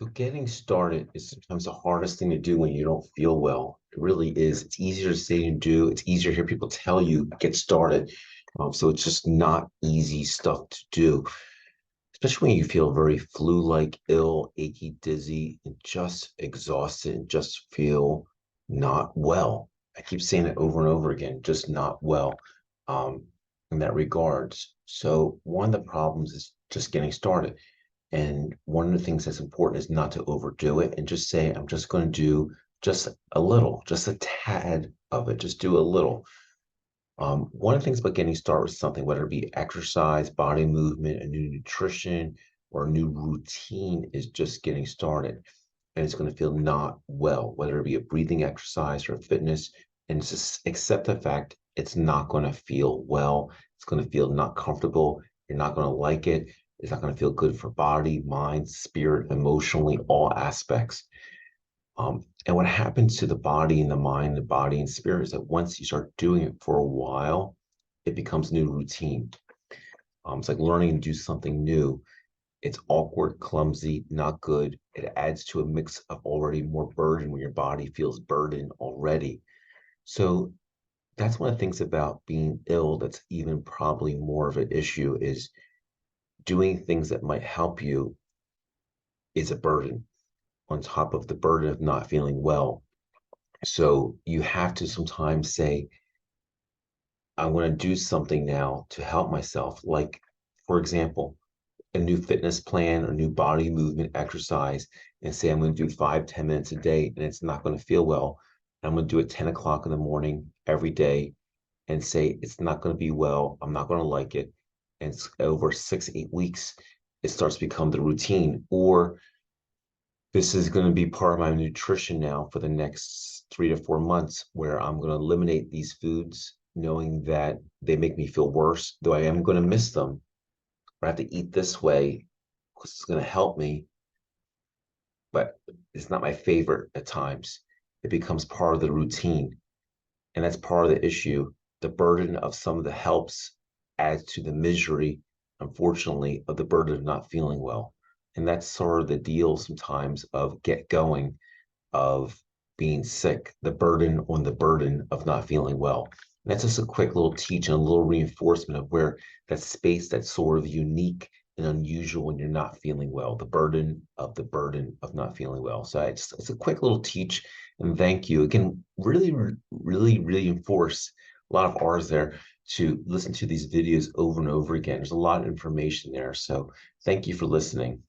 So getting started is sometimes the hardest thing to do when you don't feel well. It really is. It's easier to say and do. It's easier to hear people tell you get started. So it's just not easy stuff to do, especially when you feel very flu-like, ill, achy, dizzy, and just exhausted and just feel not well. I keep saying it over and over again, just not well, um, in that regards. So one of the problems is just getting started. And one of the things that's important is not to overdo it and just say, I'm just going to do just a little, just a tad of it, just do a little. One of the things about getting started with something, whether it be exercise, body movement, a new nutrition, or a new routine, is just getting started. And it's going to feel not well, whether it be a breathing exercise or fitness. And just accept the fact it's not going to feel well. It's going to feel not comfortable. You're not going to like it. It's not going to feel good for body, mind, spirit, emotionally, all aspects. And what happens to the body and the mind, the body and spirit is that once you start doing it for a while, it becomes new routine. It's like learning to do something new. It's awkward, clumsy, not good. It adds to a mix of already more burden when your body feels burdened already. So that's one of the things about being ill that's even probably more of an issue is doing things that might help you is a burden on top of the burden of not feeling well. So you have to sometimes say, I want to do something now to help myself. Like, for example, a new fitness plan or new body movement exercise, and say I'm going to do 5, 10 minutes a day, and it's not going to feel well. I'm going to do it 10 o'clock in the morning every day and say it's not going to be well. I'm not going to like it. And it's over 6, 8 weeks, it starts to become the routine. Or this is going to be part of my nutrition now for the next 3 to 4 months, where I'm going to eliminate these foods, knowing that they make me feel worse, though I am going to miss them. I have to eat this way because it's going to help me, but it's not my favorite at times. It becomes part of the routine. And that's part of the issue. The burden of some of the helps adds to the misery, unfortunately, of the burden of not feeling well. And that's sort of the deal sometimes of get going, of being sick, the burden on the burden of not feeling well. And that's just a quick little teach and a little reinforcement of where that space that's sort of unique and unusual when you're not feeling well, the burden of not feeling well. So it's a quick little teach and thank you. Again, really reinforce a lot of R's there to listen to these videos over and over again. There's a lot of information there. So thank you for listening.